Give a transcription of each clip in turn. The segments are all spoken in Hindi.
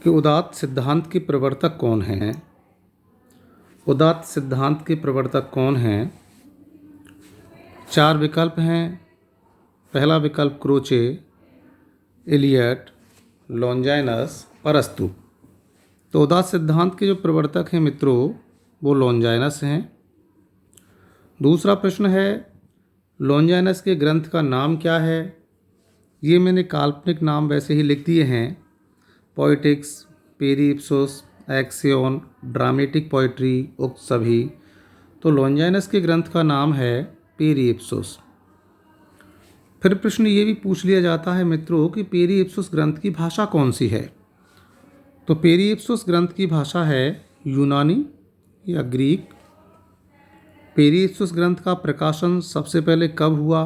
कि उदात्त सिद्धांत के प्रवर्तक कौन हैं। उदात्त सिद्धांत के प्रवर्तक कौन हैं? 4 विकल्प हैं। पहला विकल्प क्रोचे, इलियट, लॉन्जाइनस, अरस्तु। तो उदात्त सिद्धांत के जो प्रवर्तक हैं मित्रों वो लॉन्जाइनस हैं। दूसरा प्रश्न है लॉन्जाइनस के ग्रंथ का नाम क्या है? ये मैंने काल्पनिक नाम वैसे ही लिख दिए हैं, पोएटिक्स, पेरिप्सोस, एक्सियोन, ड्रामेटिक पोइट्री, उक्त सभी। तो लॉन्जाइनस के ग्रंथ का नाम है पेरिप्सोस। फिर प्रश्न ये भी पूछ लिया जाता है मित्रों कि पेरिप्सोस ग्रंथ की भाषा कौन सी है? तो पेरिप्सोस ग्रंथ की भाषा है यूनानी या ग्रीक। पेरिप्सोस ग्रंथ का प्रकाशन सबसे पहले कब हुआ?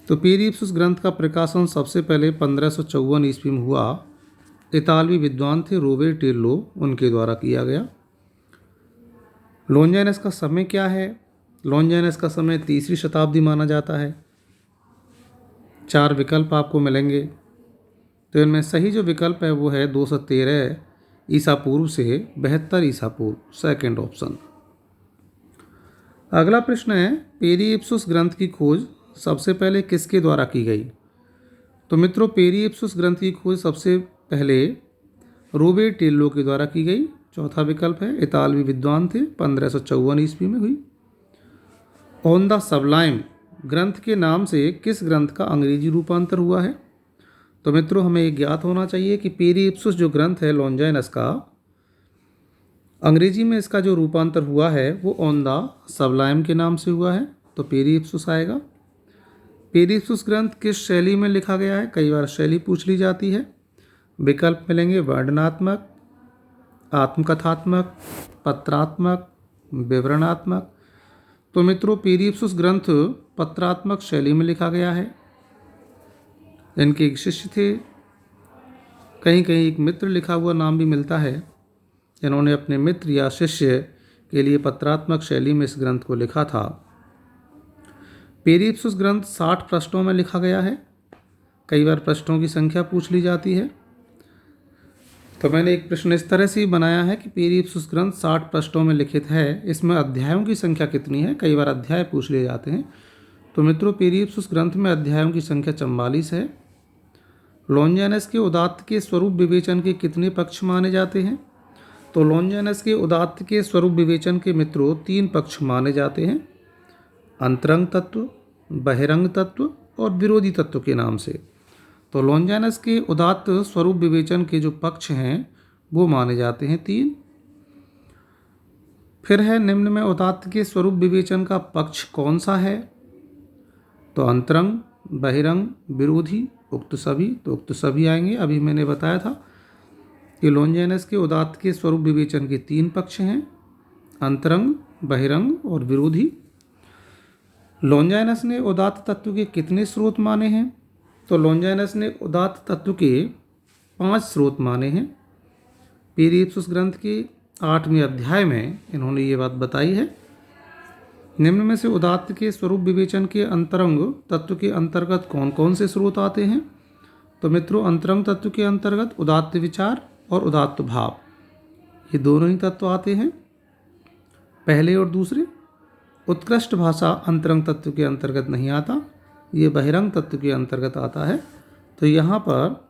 तो पेरिप्सोस ग्रंथ का प्रकाशन सबसे पहले 1554 ईस्वी में हुआ। इतालवी विद्वान थे रोबेर्टिल्लो, उनके द्वारा किया गया। लॉन्जाइनस का समय क्या है? लॉन्जाइनस का समय 3री शताब्दी माना जाता है। 4 विकल्प आपको मिलेंगे, तो इनमें सही जो विकल्प है वो है 213 ईसा पूर्व से 72 ईसा पूर्व, सेकंड ऑप्शन। अगला प्रश्न है पेरिप्सोस ग्रंथ की खोज सबसे पहले किसके द्वारा की गई? तो मित्रों पेरिप्सोस ग्रंथ की खोज सबसे पहले रोबेर्टिल्लो के द्वारा की गई। चौथा विकल्प है इतालवी विद्वान थे, 1554 ईस्वी में हुई। ऑन द सबलाइम ग्रंथ के नाम से किस ग्रंथ का अंग्रेजी रूपांतर हुआ है? तो मित्रों हमें ये ज्ञात होना चाहिए कि पेरिप्सोस जो ग्रंथ है लॉन्जाइनस का, अंग्रेजी में इसका जो रूपांतर हुआ है वो ऑन द सबलाइम के नाम से हुआ है, तो पेरिप्सोस आएगा। पेरिप्सोस ग्रंथ किस शैली में लिखा गया है? कई बार शैली पूछ ली जाती है। विकल्प मिलेंगे वर्णनात्मक, आत्मकथात्मक, पत्रात्मक, विवरणात्मक। तो मित्रों पेरिप्सोस ग्रंथ पत्रात्मक शैली में लिखा गया है। इनके एक शिष्य थे, कहीं कहीं एक मित्र लिखा हुआ नाम भी मिलता है। इन्होंने अपने मित्र या शिष्य के लिए पत्रात्मक शैली में इस ग्रंथ को लिखा था। पेरिप्सोस ग्रंथ 60 पृष्ठों में लिखा गया है। कई बार पृष्ठों की संख्या पूछ ली जाती है, तो मैंने एक प्रश्न इस तरह से बनाया है कि पेरिप्सोस ग्रंथ 60 पृष्ठों में लिखित है, इसमें अध्यायों की संख्या कितनी है? कई बार अध्याय पूछ लिए जाते हैं। तो मित्रों पेरिप्सोस ग्रंथ में अध्यायों की संख्या 44 है। लॉन्जाइनस के उदात्त के स्वरूप विवेचन के कितने पक्ष माने जाते हैं? तो लॉन्जाइनस के उदात्त के स्वरूप विवेचन के मित्रों 3 पक्ष माने जाते हैं, अंतरंग तत्व, बहिरंग तत्व और विरोधी तत्व के नाम से। तो लॉन्जाइनस के उदात्त स्वरूप विवेचन के जो पक्ष हैं वो माने जाते हैं 3। फिर है निम्न में उदात्त के स्वरूप विवेचन का पक्ष कौन सा है? तो अंतरंग, बहिरंग, विरोधी, उक्त सभी। तो उक्त सभी आएंगे। अभी मैंने बताया था कि लॉन्जाइनस के उदात्त के स्वरूप विवेचन के 3 पक्ष हैं, अंतरंग, बहिरंग और विरोधी। लॉन्जाइनस ने उदात्त तत्व के कितने स्रोत माने हैं? तो लॉन्जाइनस ने उदात्त तत्व के 5 स्रोत माने हैं। पेरिप्सोस ग्रंथ के 8वें अध्याय में इन्होंने ये बात बताई है। निम्न में से उदात्त के स्वरूप विवेचन के अंतरंग तत्व के अंतर्गत कौन कौन से स्रोत आते हैं? तो मित्रों अंतरंग तत्व के अंतर्गत उदात्त विचार और उदात्त भाव, ये दोनों ही तत्व आते हैं, पहले और दूसरे। उत्कृष्ट भाषा अंतरंग तत्व के अंतर्गत नहीं आता, ये बहिरंग तत्व के अंतर्गत आता है। तो यहाँ पर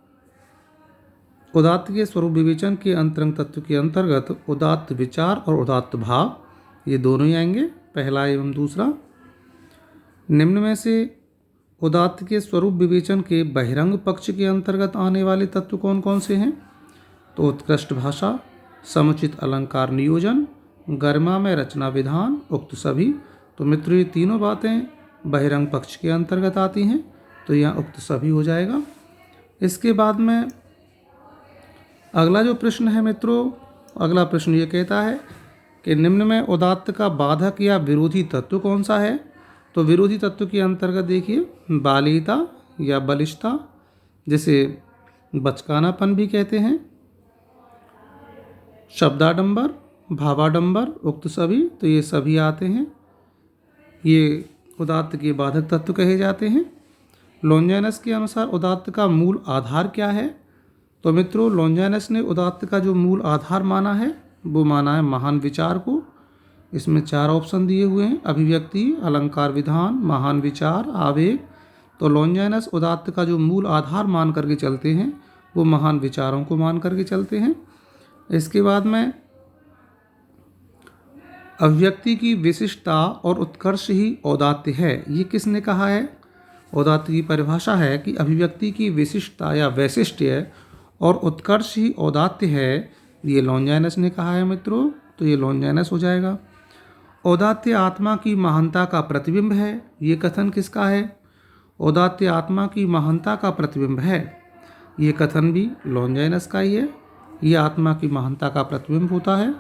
उदात्त के स्वरूप विवेचन के अंतरंग तत्व के अंतर्गत उदात्त विचार और उदात्त भाव, ये दोनों ही आएंगे, पहला एवं दूसरा। निम्न में से उदात्त के स्वरूप विवेचन के बहिरंग पक्ष के अंतर्गत आने वाले तत्व कौन कौन से हैं? तो उत्कृष्ट भाषा, समुचित अलंकार नियोजन, गरिमा में रचना विधान, उक्त सभी। तो मित्रों ये तीनों बातें बहिरंग पक्ष के अंतर्गत आती हैं, तो यहाँ उक्त सभी हो जाएगा। इसके बाद में अगला जो प्रश्न है मित्रों, अगला प्रश्न ये कहता है कि निम्न में उदात्त का बाधक या विरोधी तत्व कौन सा है? तो विरोधी तत्व के अंतर्गत देखिए बालिता या बलिष्ठता, जिसे बचकानापन भी कहते हैं, शब्दाडंबर, भावाडंबर, उक्त सभी। तो ये सभी आते हैं, ये उदात्त के बाधक तत्व कहे जाते हैं। लॉन्जाइनस के अनुसार उदात्त का मूल आधार क्या है? तो मित्रों लॉन्जाइनस ने उदात्त का जो मूल आधार माना है वो माना है महान विचार को। इसमें 4 ऑप्शन दिए हुए हैं, अभिव्यक्ति, अलंकार विधान, महान विचार, आवेग। तो लॉन्जाइनस उदात्त का जो मूल आधार मान करके चलते हैं वो महान विचारों को मान करके चलते हैं। इसके बाद में अभिव्यक्ति की विशिष्टता और उत्कर्ष ही औदात्य है, ये किसने कहा है? औदात्य की परिभाषा है कि अभिव्यक्ति की विशिष्टता या वैशिष्ट्य और उत्कर्ष ही औदात्य है, ये लॉन्जाइनस ने कहा है मित्रों। तो ये लॉन्जाइनस हो जाएगा। औदात्य आत्मा की महानता का प्रतिबिंब है, ये कथन किसका है? औदात्य आत्मा की महानता का प्रतिबिंब है, ये कथन भी लॉन्जाइनस का ही है। ये आत्मा की महानता का प्रतिबिंब होता है।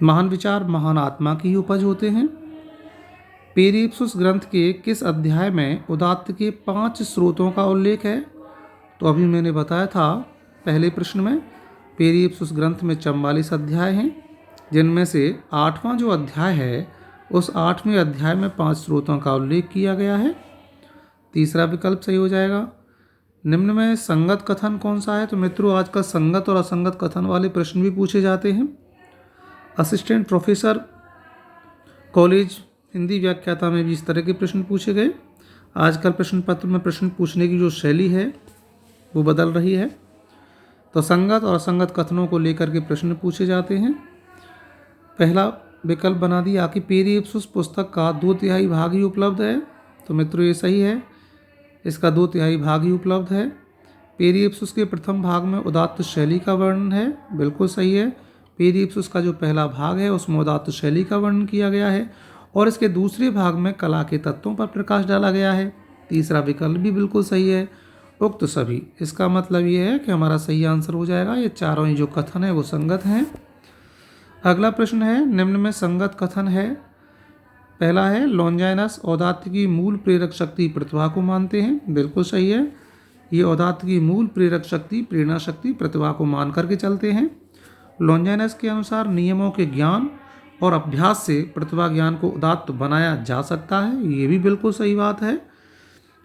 महान विचार महान आत्मा की ही उपज होते हैं। पेरिप्सुस ग्रंथ के किस अध्याय में उदात्त के 5 स्रोतों का उल्लेख है? तो अभी मैंने बताया था पहले प्रश्न में, पेरिप्सुस ग्रंथ में 44 अध्याय हैं, जिनमें से 8वां जो अध्याय है उस 8वें अध्याय में 5 स्रोतों का उल्लेख किया गया है। तीसरा विकल्प सही हो जाएगा। निम्न में संगत कथन कौन सा है? तो मित्रों आजकल संगत और असंगत कथन वाले प्रश्न भी पूछे जाते हैं। असिस्टेंट प्रोफेसर कॉलेज हिंदी व्याख्याता में भी इस तरह के प्रश्न पूछे गए। आजकल प्रश्न पत्र में प्रश्न पूछने की जो शैली है वो बदल रही है। तो संगत और असंगत कथनों को लेकर के प्रश्न पूछे जाते हैं। पहला विकल्प बना दिया कि पेरिप्सुस पुस्तक का 2/3 भाग ही उपलब्ध है। तो मित्रों ये सही है, इसका 2/3 भाग ही उपलब्ध है। पेरिप्सुस के प्रथम भाग में उदात्त शैली का वर्णन है, बिल्कुल सही है। पेरिप्सुस का जो पहला भाग है उसमें उदात्त शैली का वर्णन किया गया है और इसके दूसरे भाग में कला के तत्वों पर प्रकाश डाला गया है। तीसरा विकल्प भी बिल्कुल सही है, उक्त सभी। इसका मतलब ये है कि हमारा सही आंसर हो जाएगा, ये चारों ही जो कथन है वो संगत हैं। अगला प्रश्न है, निम्न में संगत कथन है। पहला है लॉन्जाइनस औदात्य की मूल प्रेरक शक्ति प्रतिभा को मानते हैं, बिल्कुल सही है। ये औदात्य की मूल प्रेरक शक्ति, प्रेरणा शक्ति, प्रतिभा को मान करके चलते हैं। लॉन्जाइनस के अनुसार नियमों के ज्ञान और अभ्यास से प्रतिभा ज्ञान को उदात्त बनाया जा सकता है, ये भी बिल्कुल सही बात है।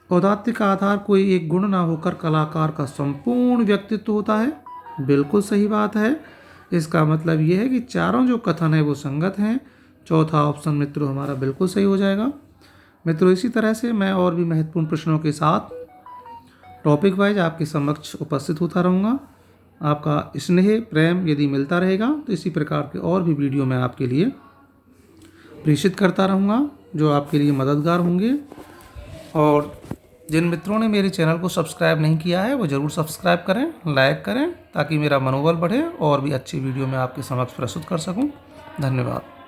औदात्य का आधार कोई एक गुण ना होकर कलाकार का संपूर्ण व्यक्तित्व होता है, बिल्कुल सही बात है। इसका मतलब ये है कि चारों जो कथन है वो संगत हैं। चौथा ऑप्शन मित्रों हमारा बिल्कुल सही हो जाएगा। मित्रों इसी तरह से मैं और भी महत्वपूर्ण प्रश्नों के साथ टॉपिक वाइज आपके समक्ष उपस्थित होता रहूँगा। आपका स्नेह प्रेम यदि मिलता रहेगा तो इसी प्रकार के और भी वीडियो मैं आपके लिए प्रेषित करता रहूँगा जो आपके लिए मददगार होंगे। और जिन मित्रों ने मेरे चैनल को सब्सक्राइब नहीं किया है वो ज़रूर सब्सक्राइब करें, लाइक करें, ताकि मेरा मनोबल बढ़े और भी अच्छी वीडियो मैं आपके समक्ष प्रस्तुत कर सकूं। धन्यवाद।